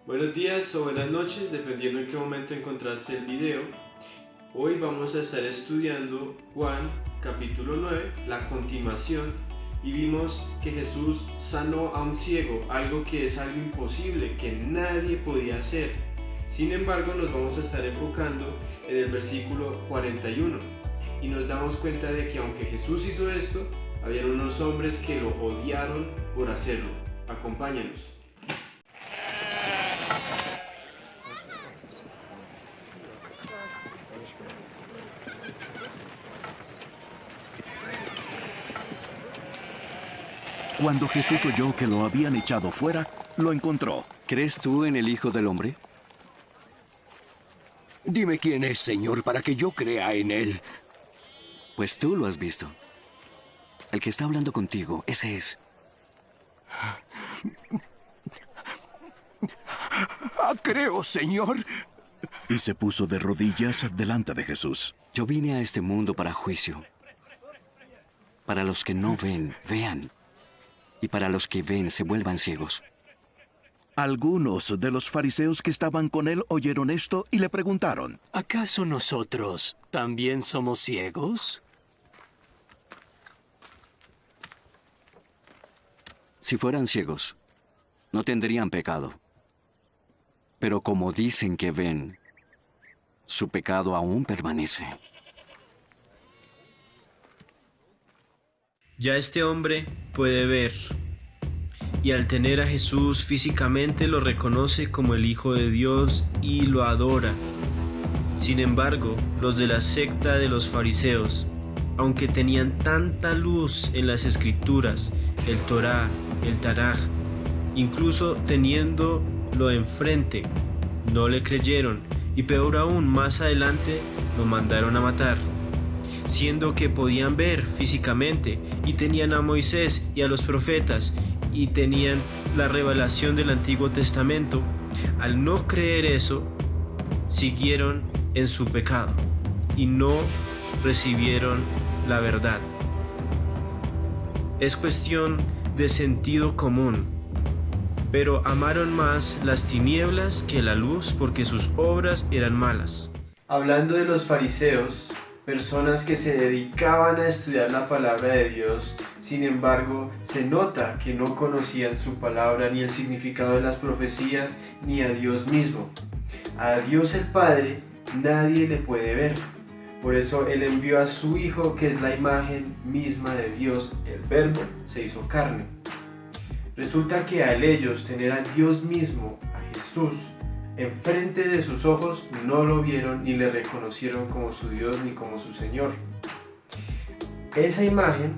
Buenos días o buenas noches, dependiendo en qué momento encontraste el video. Hoy vamos a estar estudiando Juan capítulo 9, la continuación, y vimos que Jesús sanó a un ciego, algo que es algo imposible, que nadie podía hacer. Sin embargo, nos vamos a estar enfocando en el versículo 41 y nos damos cuenta de que aunque Jesús hizo esto, habían unos hombres que lo odiaron por hacerlo. Acompáñanos. Cuando Jesús oyó que lo habían echado fuera, lo encontró. ¿Crees tú en el Hijo del Hombre? Dime quién es, Señor, para que yo crea en él. Pues tú lo has visto. El que está hablando contigo, ese es. Creo, Señor. Y se puso de rodillas delante de Jesús. Yo vine a este mundo para juicio. Para los que no ven, vean. Y para los que ven, se vuelvan ciegos. Algunos de los fariseos que estaban con él oyeron esto y le preguntaron: ¿Acaso nosotros también somos ciegos? Si fueran ciegos, no tendrían pecado. Pero como dicen que ven, su pecado aún permanece. Ya este hombre puede ver, y al tener a Jesús físicamente lo reconoce como el Hijo de Dios y lo adora. Sin embargo, los de la secta de los fariseos, aunque tenían tanta luz en las escrituras, el Torá, el Tanaj, incluso teniéndolo enfrente, no le creyeron, y peor aún, más adelante lo mandaron a matar. Siendo que podían ver físicamente y tenían a Moisés y a los profetas y tenían la revelación del Antiguo Testamento, al no creer eso, siguieron en su pecado y no recibieron la verdad. Es cuestión de sentido común, pero amaron más las tinieblas que la luz porque sus obras eran malas. Hablando de los fariseos, personas que se dedicaban a estudiar la palabra de Dios, sin embargo, se nota que no conocían su palabra ni el significado de las profecías ni a Dios mismo. A Dios el Padre nadie le puede ver. Por eso Él envió a su Hijo, que es la imagen misma de Dios, el Verbo se hizo carne. Resulta que al ellos tener a Dios mismo, a Jesús, enfrente de sus ojos, no lo vieron ni le reconocieron como su Dios ni como su Señor. Esa imagen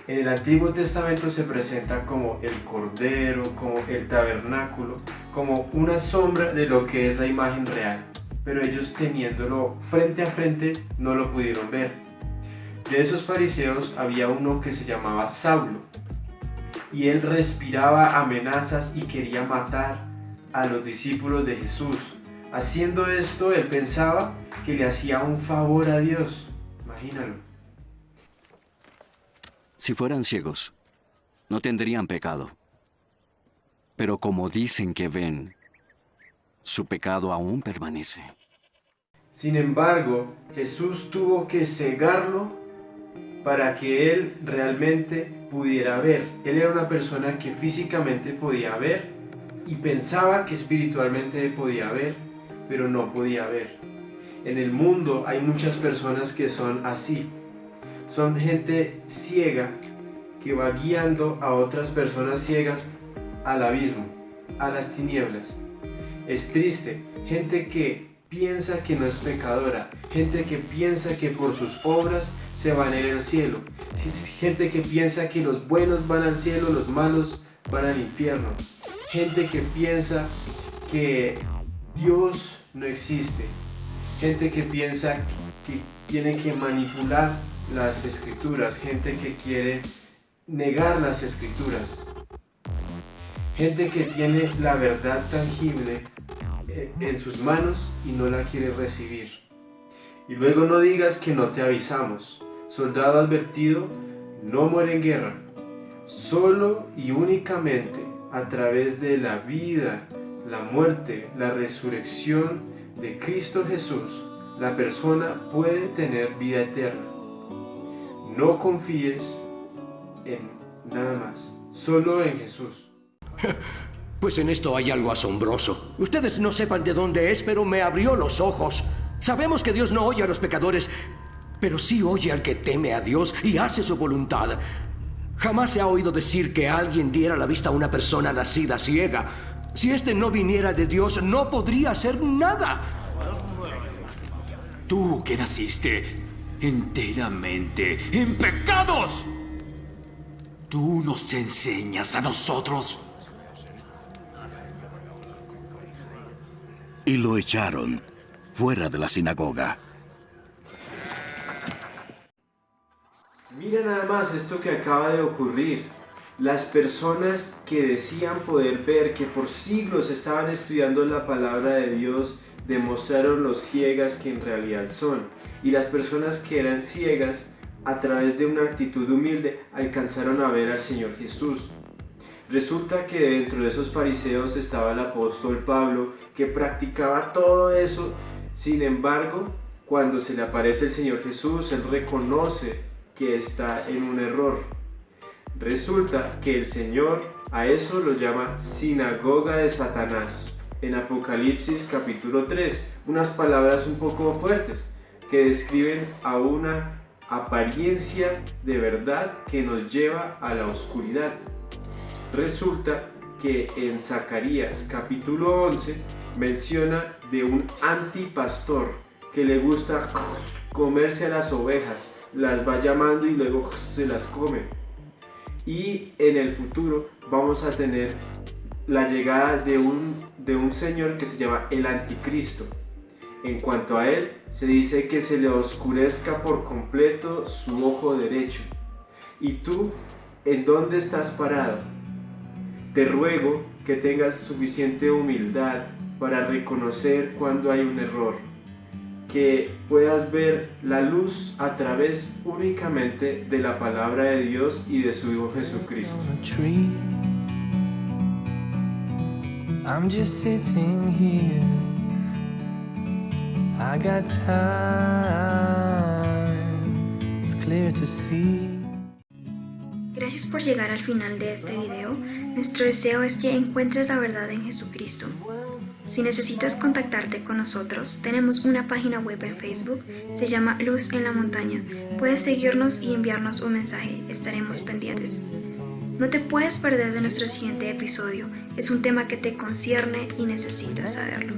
en el Antiguo Testamento se presenta como el Cordero, como el tabernáculo, como una sombra de lo que es la imagen real. Pero ellos teniéndolo frente a frente no lo pudieron ver. De esos fariseos había uno que se llamaba Saulo, y él respiraba amenazas y quería matar a los discípulos de Jesús. Haciendo esto, él pensaba que le hacía un favor a Dios. Imagínalo. Si fueran ciegos, no tendrían pecado. Pero como dicen que ven, su pecado aún permanece. Sin embargo, Jesús tuvo que cegarlo para que él realmente pudiera ver. Él era una persona que físicamente podía ver y pensaba que espiritualmente podía ver, pero no podía ver. En el mundo hay muchas personas que son así. Son gente ciega que va guiando a otras personas ciegas al abismo, a las tinieblas. Es triste, gente que piensa que no es pecadora, gente que piensa que por sus obras se van a ir al cielo, gente que piensa que los buenos van al cielo, los malos van al infierno, gente que piensa que Dios no existe, gente que piensa que tiene que manipular las escrituras, gente que quiere negar las escrituras, gente que tiene la verdad tangible en sus manos y no la quiere recibir. Y luego no digas que no te avisamos. Soldado advertido no muere en guerra. Solo y únicamente a través de la vida la muerte, la resurrección de Cristo Jesús, la persona puede tener vida eterna. No confíes en nada más, solo en Jesús. Pues en esto hay algo asombroso. Ustedes no sepan de dónde es, pero me abrió los ojos. Sabemos que Dios no oye a los pecadores, pero sí oye al que teme a Dios y hace su voluntad. Jamás se ha oído decir que alguien diera la vista a una persona nacida ciega. Si éste no viniera de Dios, no podría hacer nada. Tú que naciste enteramente en pecados, tú nos enseñas a nosotros. Y lo echaron fuera de la sinagoga. Mira nada más esto que acaba de ocurrir. Las personas que decían poder ver, que por siglos estaban estudiando la palabra de Dios, demostraron lo ciegas que en realidad son. Y las personas que eran ciegas, a través de una actitud humilde, alcanzaron a ver al Señor Jesús. Resulta que dentro de esos fariseos estaba el apóstol Pablo, que practicaba todo eso. Sin embargo, cuando se le aparece el Señor Jesús, él reconoce que está en un error. Resulta que el Señor a eso lo llama sinagoga de Satanás. En Apocalipsis capítulo 3, unas palabras un poco fuertes que describen a una apariencia de verdad que nos lleva a la oscuridad. Resulta que en Zacarías capítulo 11 menciona de un antipastor que le gusta comerse a las ovejas, las va llamando y luego se las come. Y en el futuro vamos a tener la llegada de un señor que se llama el anticristo. En cuanto a él, se dice que se le oscurezca por completo su ojo derecho. ¿Y tú, en dónde estás parado? Te ruego que tengas suficiente humildad para reconocer cuando hay un error, que puedas ver la luz a través únicamente de la palabra de Dios y de su Hijo Jesucristo. I'm just sitting here. I got time. It's clear to see. Gracias por llegar al final de este video. Nuestro deseo es que encuentres la verdad en Jesucristo. Si necesitas contactarte con nosotros, tenemos una página web en Facebook, se llama Luz en la Montaña. Puedes seguirnos y enviarnos un mensaje, estaremos pendientes. No te puedes perder de nuestro siguiente episodio, es un tema que te concierne y necesitas saberlo.